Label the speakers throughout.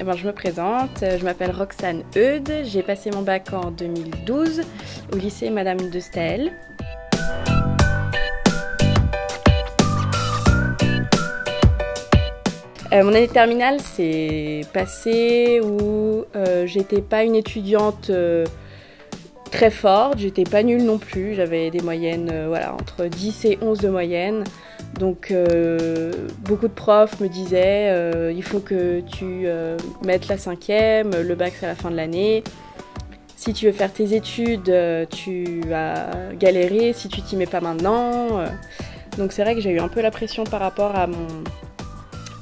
Speaker 1: Eh ben, je me présente, je m'appelle Roxane Eudes, j'ai passé mon bac en 2012 au lycée Madame de Staël. Mon année de terminale s'est passée où j'étais pas une étudiante très forte, j'étais pas nulle non plus, j'avais des moyennes entre 10 et 11 de moyenne. Donc beaucoup de profs me disaient il faut que tu mettes la 5e, le bac c'est à la fin de l'année. Si tu veux faire tes études, tu vas galérer si tu t'y mets pas maintenant. Donc c'est vrai que j'ai eu un peu la pression par rapport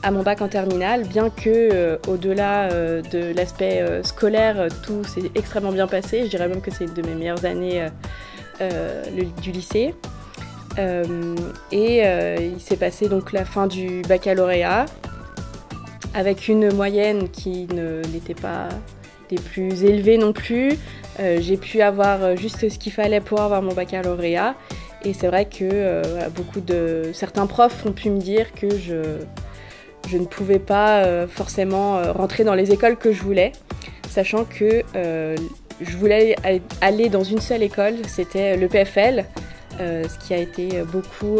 Speaker 1: à mon bac en terminale, bien que au-delà de l'aspect scolaire, tout s'est extrêmement bien passé. Je dirais même que c'est une de mes meilleures années du lycée. Il s'est passé donc la fin du baccalauréat avec une moyenne qui n'était pas des plus élevées non plus. J'ai pu avoir juste ce qu'il fallait pour avoir mon baccalauréat et c'est vrai que certains profs ont pu me dire que je ne pouvais pas forcément rentrer dans les écoles que je voulais, sachant que je voulais aller dans une seule école, c'était l'EPFL. Ce qui a été beaucoup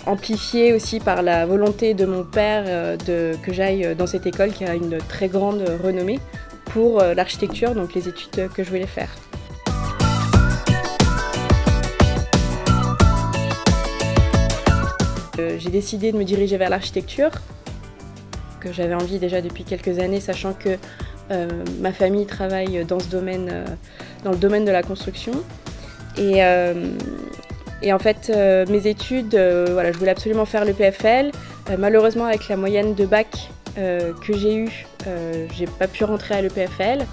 Speaker 1: amplifié aussi par la volonté de mon père que j'aille dans cette école qui a une très grande renommée pour l'architecture, donc les études que je voulais faire. J'ai décidé de me diriger vers l'architecture, que j'avais envie déjà depuis quelques années, sachant que ma famille travaille dans le domaine de la construction. Et en fait, mes études, je voulais absolument faire l'EPFL. Malheureusement, avec la moyenne de bac que j'ai eue, j'ai pas pu rentrer à l'EPFL,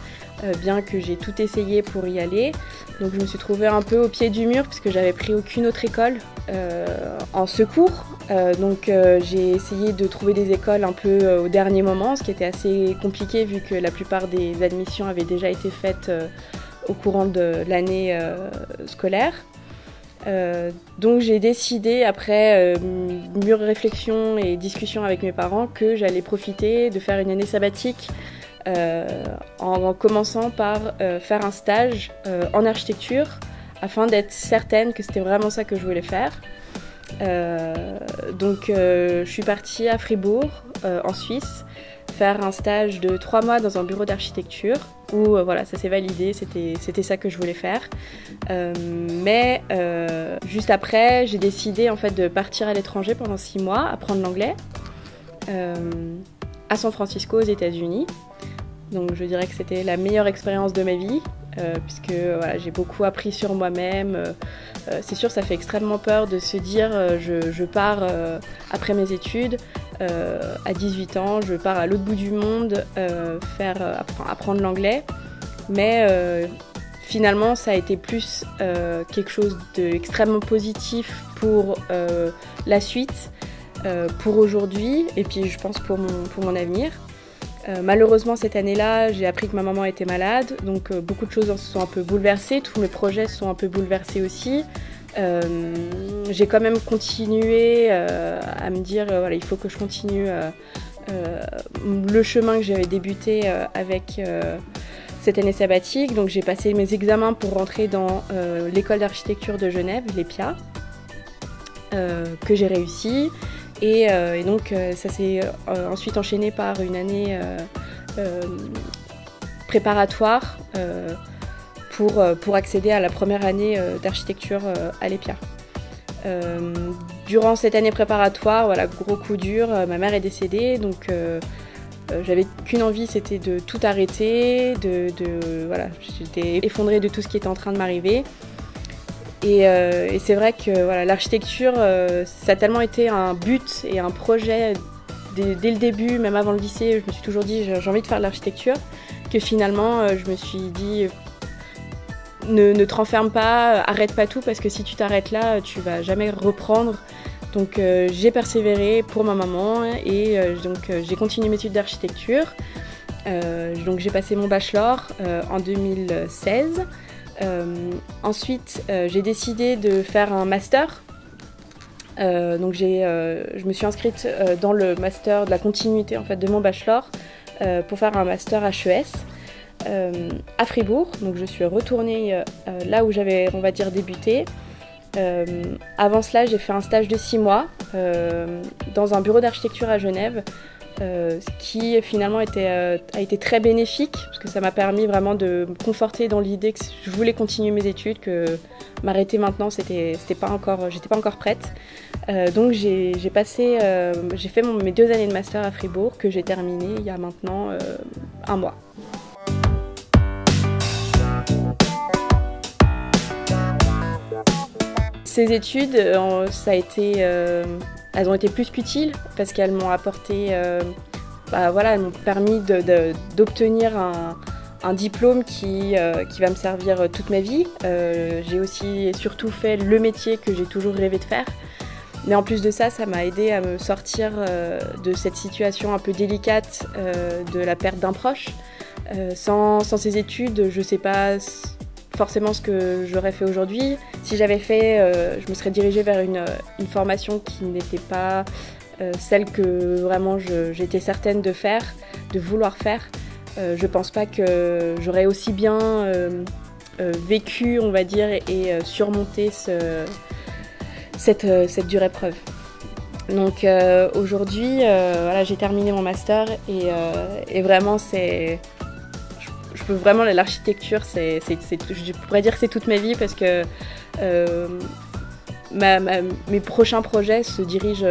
Speaker 1: bien que j'ai tout essayé pour y aller. Donc je me suis trouvée un peu au pied du mur, puisque j'avais pris aucune autre école en secours. J'ai essayé de trouver des écoles un peu au dernier moment, ce qui était assez compliqué, vu que la plupart des admissions avaient déjà été faites au courant de l'année scolaire. Donc j'ai décidé, après mûre réflexion et discussion avec mes parents, que j'allais profiter de faire une année sabbatique en commençant par faire un stage en architecture afin d'être certaine que c'était vraiment ça que je voulais faire. Je suis partie à Fribourg, en Suisse, faire un stage de 3 mois dans un bureau d'architecture où ça s'est validé, c'était ça que je voulais faire. Juste après, j'ai décidé en fait de partir à l'étranger pendant 6 mois, apprendre l'anglais à San Francisco aux États-Unis. Donc je dirais que c'était la meilleure expérience de ma vie, puisque j'ai beaucoup appris sur moi-même. C'est sûr, ça fait extrêmement peur de se dire je pars après mes études, à 18 ans, je pars à l'autre bout du monde apprendre l'anglais. Mais finalement, ça a été plus quelque chose d'extrêmement positif pour la suite, pour aujourd'hui, et puis je pense pour mon avenir. Malheureusement, cette année-là, j'ai appris que ma maman était malade, donc beaucoup de choses se sont un peu bouleversées, tous mes projets se sont un peu bouleversés aussi. J'ai quand même continué à me dire il faut que je continue le chemin que j'avais débuté avec cette année sabbatique. Donc j'ai passé mes examens pour rentrer dans l'école d'architecture de Genève, l'EPIA, que j'ai réussi. Et donc ça s'est ensuite enchaîné par une année préparatoire pour accéder à la première année d'architecture à l'EPIA. Durant cette année préparatoire, gros coup dur, ma mère est décédée, donc j'avais qu'une envie, c'était de tout arrêter, j'étais effondrée de tout ce qui était en train de m'arriver. Et c'est vrai que l'architecture, ça a tellement été un but et un projet dès le début, même avant le lycée, je me suis toujours dit j'ai envie de faire de l'architecture, que finalement je me suis dit ne te renferme pas, arrête pas tout, parce que si tu t'arrêtes là, tu vas jamais reprendre. Donc j'ai persévéré pour ma maman et j'ai continué mes études d'architecture. Donc j'ai passé mon bachelor en 2016. Ensuite, j'ai décidé de faire un master Donc je me suis inscrite dans le master de la continuité en fait, de mon bachelor pour faire un master HES à Fribourg. Donc je suis retournée là où j'avais, on va dire, débuté. Avant cela, j'ai fait un stage de 6 mois dans un bureau d'architecture à Genève, ce qui finalement a été très bénéfique parce que ça m'a permis vraiment de me conforter dans l'idée que je voulais continuer mes études, que m'arrêter maintenant, j'étais pas encore prête. Donc j'ai fait mes 2 années de master à Fribourg que j'ai terminé il y a maintenant 1 mois. Ces études, elles ont été plus qu'utiles parce qu'elles m'ont apporté, elles m'ont permis d'obtenir un diplôme qui va me servir toute ma vie. J'ai aussi et surtout fait le métier que j'ai toujours rêvé de faire. Mais en plus de ça, ça m'a aidé à me sortir de cette situation un peu délicate de la perte d'un proche. Sans ces études, je ne sais pas forcément ce que j'aurais fait aujourd'hui. Si j'avais fait, je me serais dirigée vers une formation qui n'était pas celle que vraiment j'étais certaine de vouloir faire. Je pense pas que j'aurais aussi bien vécu, on va dire, et surmonté cette dure épreuve. Donc aujourd'hui, j'ai terminé mon master et vraiment l'architecture, je pourrais dire que c'est toute ma vie parce que mes prochains projets se dirigent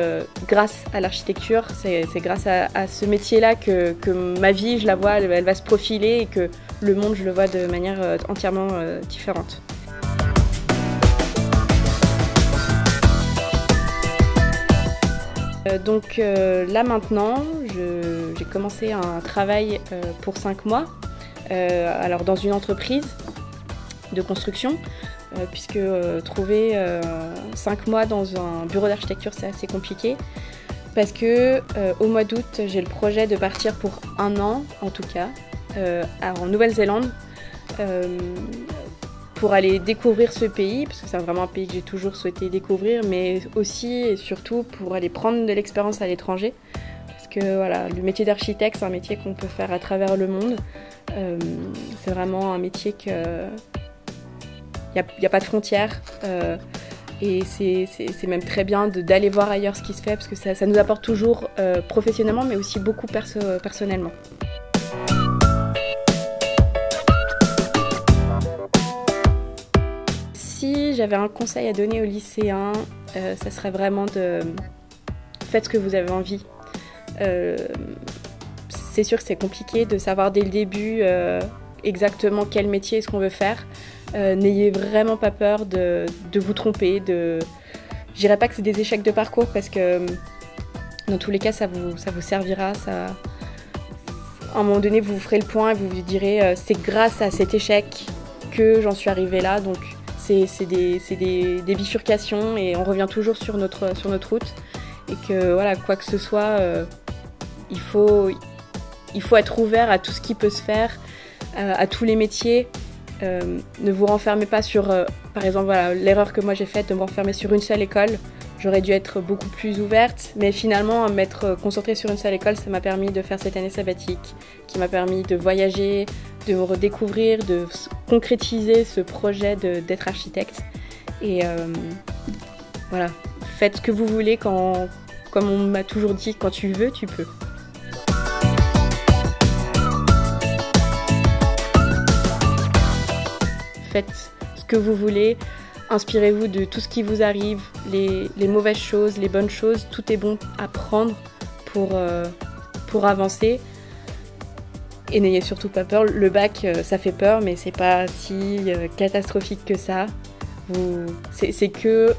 Speaker 1: grâce à l'architecture. C'est grâce à ce métier-là que ma vie, je la vois, elle va se profiler et que le monde, je le vois de manière entièrement différente. Donc là maintenant, j'ai commencé un travail pour 5 mois. Alors dans une entreprise de construction, puisque trouver 5 mois dans un bureau d'architecture, c'est assez compliqué, parce que au mois d'août, j'ai le projet de partir pour 1 an, en tout cas, en Nouvelle-Zélande, pour aller découvrir ce pays, parce que c'est vraiment un pays que j'ai toujours souhaité découvrir, mais aussi et surtout pour aller prendre de l'expérience à l'étranger. Parce que voilà, le métier d'architecte, c'est un métier qu'on peut faire à travers le monde. C'est vraiment un métier que il n'y a pas de frontières et c'est même très bien d'aller voir ailleurs ce qui se fait parce que ça nous apporte toujours professionnellement mais aussi beaucoup personnellement. Si j'avais un conseil à donner aux lycéens, ça serait vraiment faites ce que vous avez envie. C'est sûr que c'est compliqué de savoir dès le début exactement quel métier est-ce qu'on veut faire. N'ayez vraiment pas peur de vous tromper. Je dirais pas que c'est des échecs de parcours parce que dans tous les cas ça vous servira. À un moment donné vous ferez le point et vous vous direz c'est grâce à cet échec que j'en suis arrivée là. Donc c'est des bifurcations et on revient toujours sur notre route. Et que voilà, quoi que ce soit, il faut être ouvert à tout ce qui peut se faire, à tous les métiers. Ne vous renfermez pas sur, par exemple, voilà, l'erreur que moi j'ai faite de me renfermer sur une seule école. J'aurais dû être beaucoup plus ouverte, mais finalement, m'être concentrée sur une seule école, ça m'a permis de faire cette année sabbatique, qui m'a permis de voyager, de me redécouvrir, de concrétiser ce projet d'être architecte. Et voilà, faites ce que vous voulez comme on m'a toujours dit, quand tu veux, tu peux. Faites ce que vous voulez, inspirez-vous de tout ce qui vous arrive, les mauvaises choses, les bonnes choses, tout est bon à prendre pour avancer. Et n'ayez surtout pas peur, le bac ça fait peur mais c'est pas si catastrophique que ça. C'est que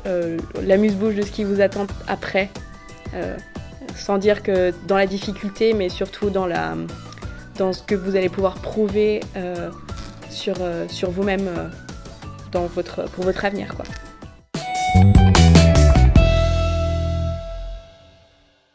Speaker 1: l'amuse-bouche de ce qui vous attend après, sans dire que dans la difficulté mais surtout dans ce que vous allez pouvoir prouver sur vous-même pour votre avenir, quoi.